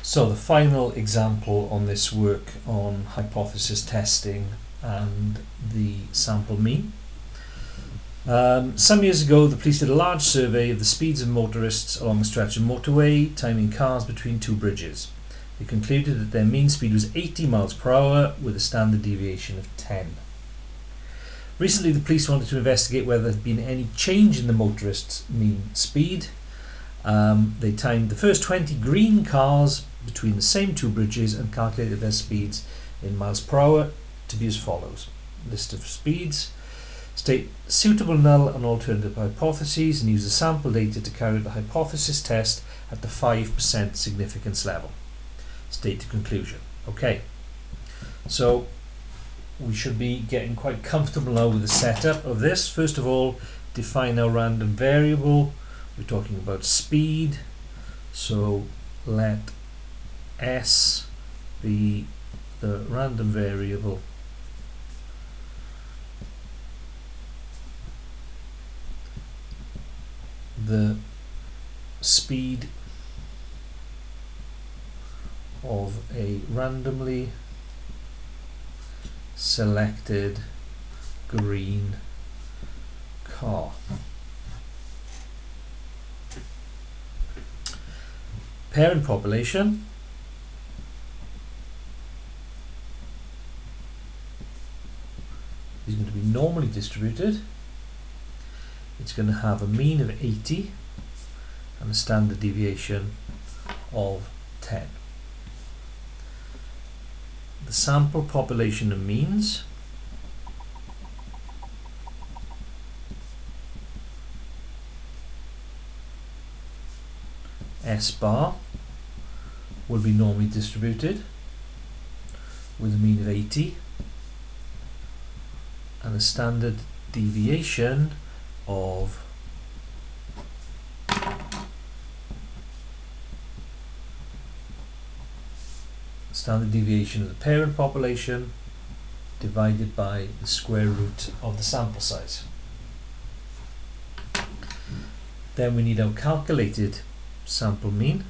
So the final example on this work on hypothesis testing and the sample mean. Some years ago the police did a large survey of the speeds of motorists along a stretch of motorway, timing cars between two bridges. They concluded that their mean speed was 80 miles per hour with a standard deviation of 10. Recently the police wanted to investigate whether there had been any change in the motorists' mean speed. They timed the first 20 green cars between the same two bridges and calculated their speeds in miles per hour to be as follows. List of speeds. State suitable null and alternative hypotheses and use the sample data to carry out the hypothesis test at the 5% significance level. State the conclusion. Okay, so we should be getting quite comfortable now with the setup of this. First of all, define our random variable. We're talking about speed, so let S be the random variable the speed of a randomly selected green car. Parent population is going to be normally distributed. It's going to have a mean of 80 and a standard deviation of 10. The sample population of means S bar will be normally distributed with a mean of 80 and a standard deviation of of the parent population divided by the square root of the sample size. Then we need our calculated sample mean.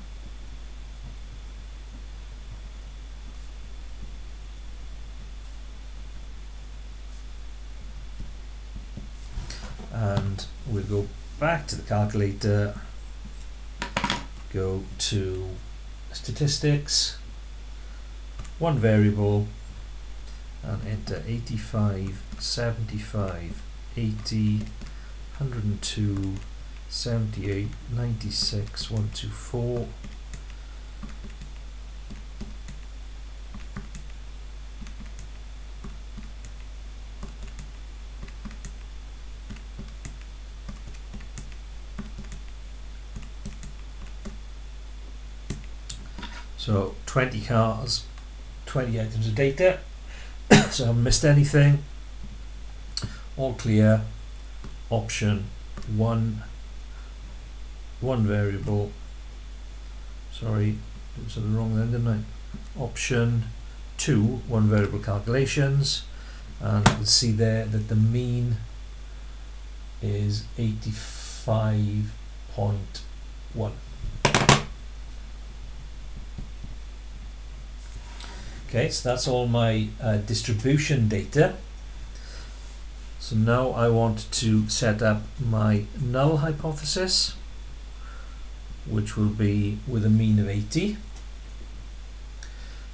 And we'll go back to the calculator, go to statistics, one variable, and enter 85, 75, 80, 102, 78, 96, 124. So 20 cars, 20 items of data. So I haven't missed anything. All clear. Option 1, one variable. Sorry, did something wrong then, didn't I? Option 2, one variable calculations, and you can see there that the mean is 85.1. Okay, so that's all my distribution data. So now I want to set up my null hypothesis, which will be with a mean of 80.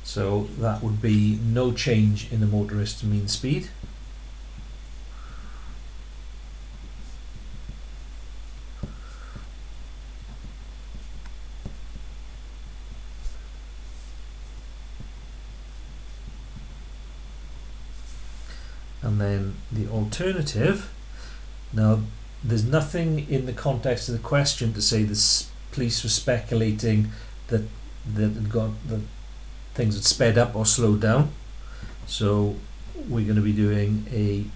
So that would be no change in the motorist's mean speed. And then the alternative, now there's nothing in the context of the question to say the police were speculating that things had sped up or slowed down. So we're going to be doing a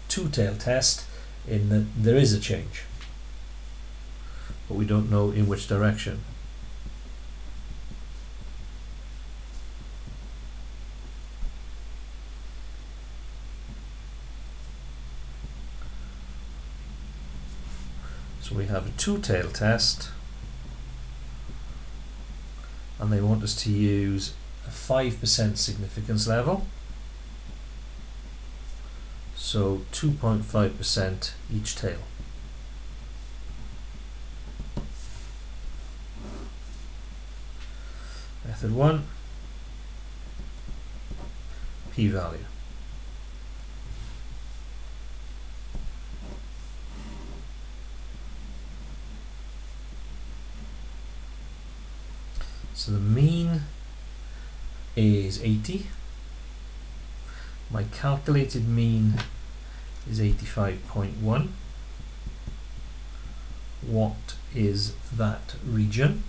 two-tail test in that there is a change, but we don't know in which direction. So we have a two-tail test and they want us to use a 5% significance level, so 2.5% each tail. Method 1, p-value. So the mean is 80. My calculated mean is 85.1. What is that region?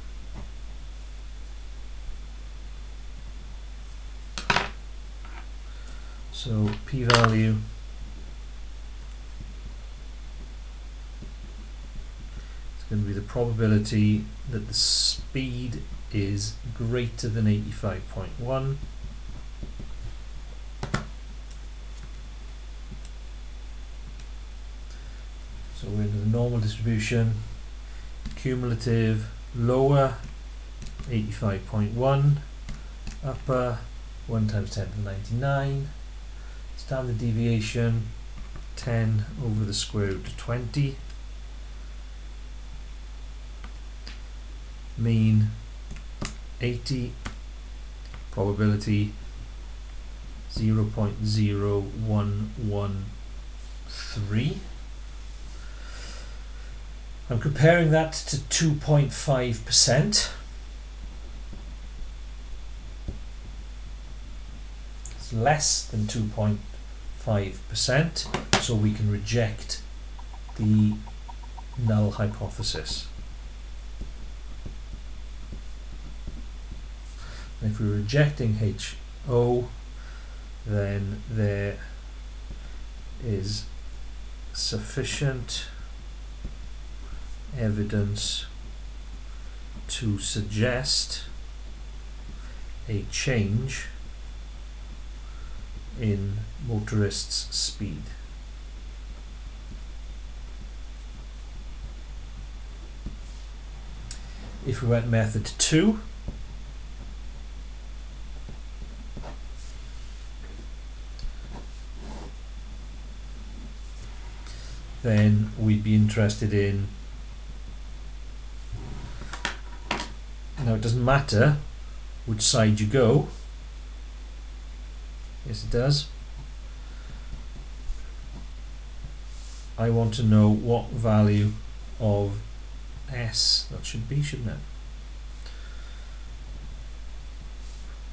So p-value is going to be the probability that the speed is greater than 85.1. So we're into the normal distribution, cumulative lower 85.1, upper 1 times 10 to the 99, standard deviation 10 over the square root of 20, mean 80, probability 0.0113. I'm comparing that to 2.5%. It's less than 2.5%, so we can reject the null hypothesis. And if we're rejecting HO, then there is sufficient evidence to suggest a change in motorists' speed. If we went method 2, then we'd be interested in, now it doesn't matter which side you go, yes it does. I want to know what value of S that should be, shouldn't it?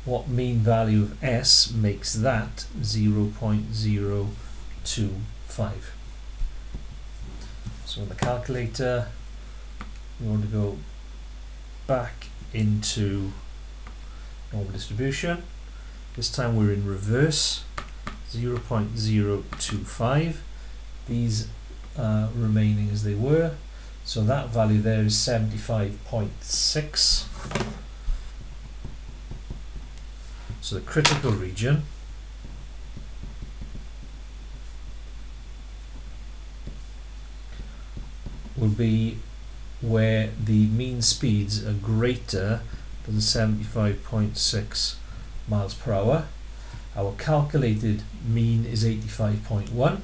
What mean value of S makes that 0.025. So in the calculator, we want to go back into normal distribution. This time we're in reverse, 0.025. These are remaining as they were. So that value there is 75.6. So the critical region will be where the mean speeds are greater than 75.6 miles per hour. Our calculated mean is 85.1.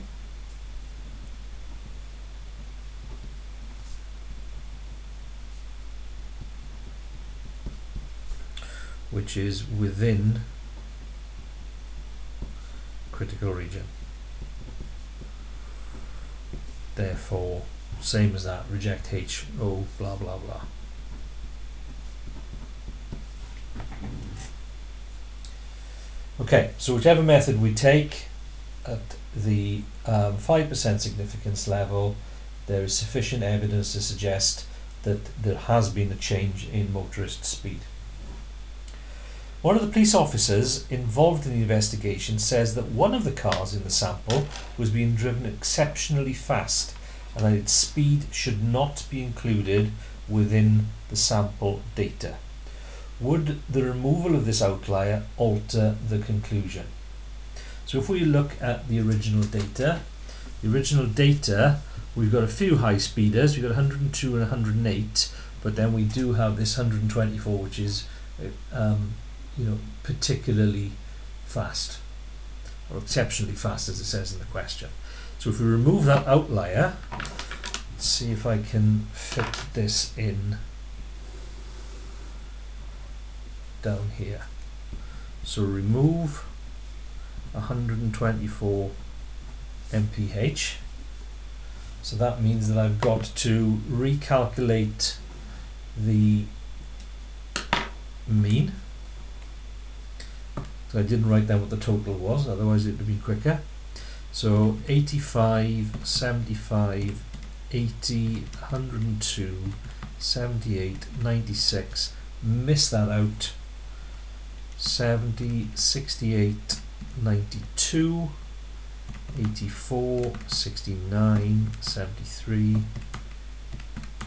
Which is within critical region. Therefore, same as that, reject HO, blah blah blah. Okay, so whichever method we take, at the 5% significance level, there is sufficient evidence to suggest that there has been a change in motorist speed. One of the police officers involved in the investigation says that one of the cars in the sample was being driven exceptionally fast and that its speed should not be included within the sample data. Would the removal of this outlier alter the conclusion? So if we look at the original data, we've got a few high speeders, we've got 102 and 108, but then we do have this 124 which is you know, particularly fast, or exceptionally fast, as it says in the question. So if we remove that outlier, let's see if I can fit this in down here. So remove 124 mph. So that means that I've got to recalculate the mean. So I didn't write down what the total was, otherwise it would be quicker. So 85, 75, 80, 102, 78, 96, miss that out, 70, 68, 92, 84, 69, 73,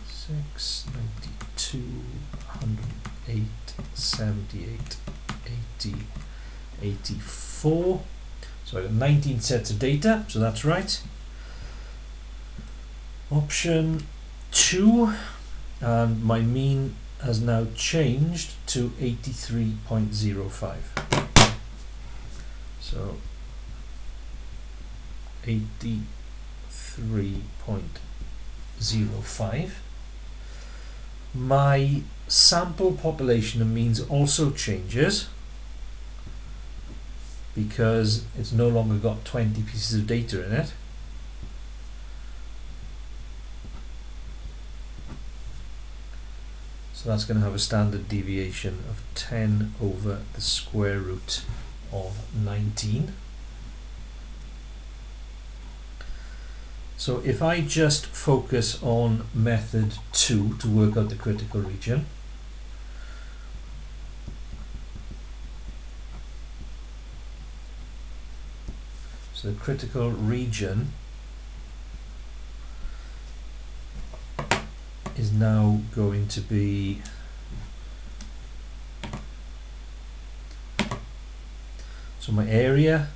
6, 92, 108, 78, 80, 84. So I got 19 sets of data, so that's right. Option 2, and my mean has now changed to 83.05. So 83.05. My sample population of means also changes, because it's no longer got 20 pieces of data in it. So that's going to have a standard deviation of 10 over the square root of 19. So if I just focus on method 2 to work out the critical region, so the critical region is now going to be so my area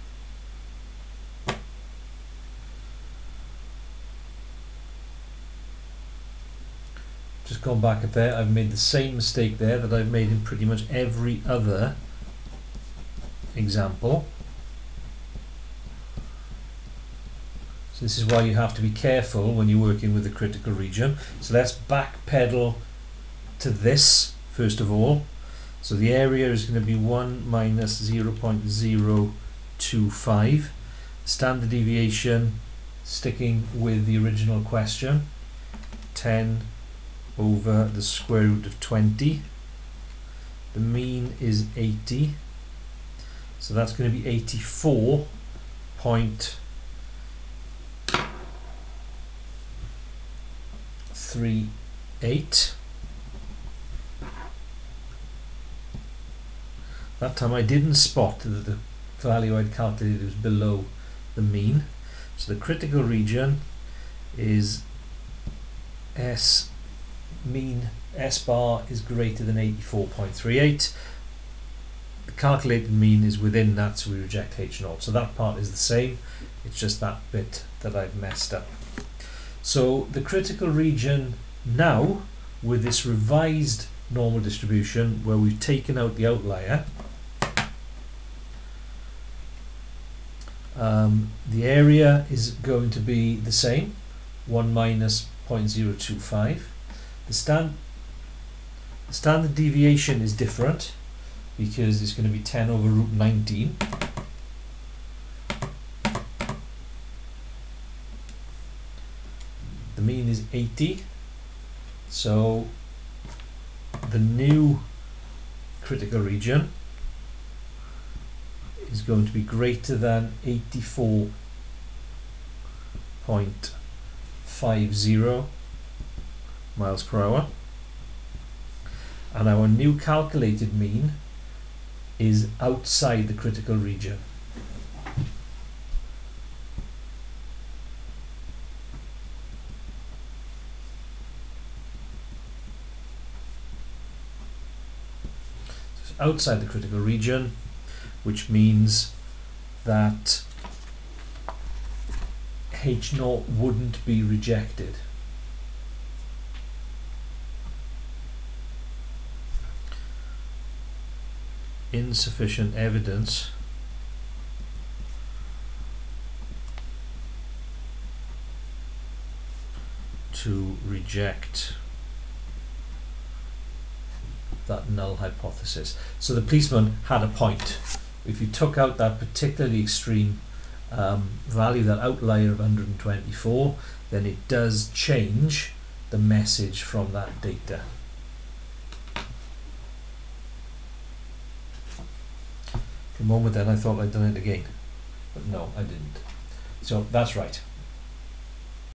just gone back up there. I've made the same mistake there that I've made in pretty much every other example. So this is why you have to be careful when you're working with the critical region. So let's backpedal to this first of all. So the area is going to be 1 minus 0.025. Standard deviation, sticking with the original question, 10 over the square root of 20. The mean is 80. So that's going to be 84.38. That time I didn't spot that the value I'd calculated was below the mean. So the critical region is S mean, S bar is greater than 84.38. The calculated mean is within that, so we reject H0. So that part is the same, it's just that bit that I've messed up. So the critical region now, with this revised normal distribution where we've taken out the outlier, the area is going to be the same, 1 minus 0.025. The standard deviation is different because it's going to be 10 over root 19. The mean is 80. So the new critical region is going to be greater than 84.50 miles per hour, and our new calculated mean is outside the critical region. So it's outside the critical region, which means that H0 wouldn't be rejected. insufficient evidence to reject that null hypothesis. So the policeman had a point. If you took out that particularly extreme value, that outlier of 124, then it does change the message from that data. For a moment then I thought I'd done it again, but no, I didn't. So that's right.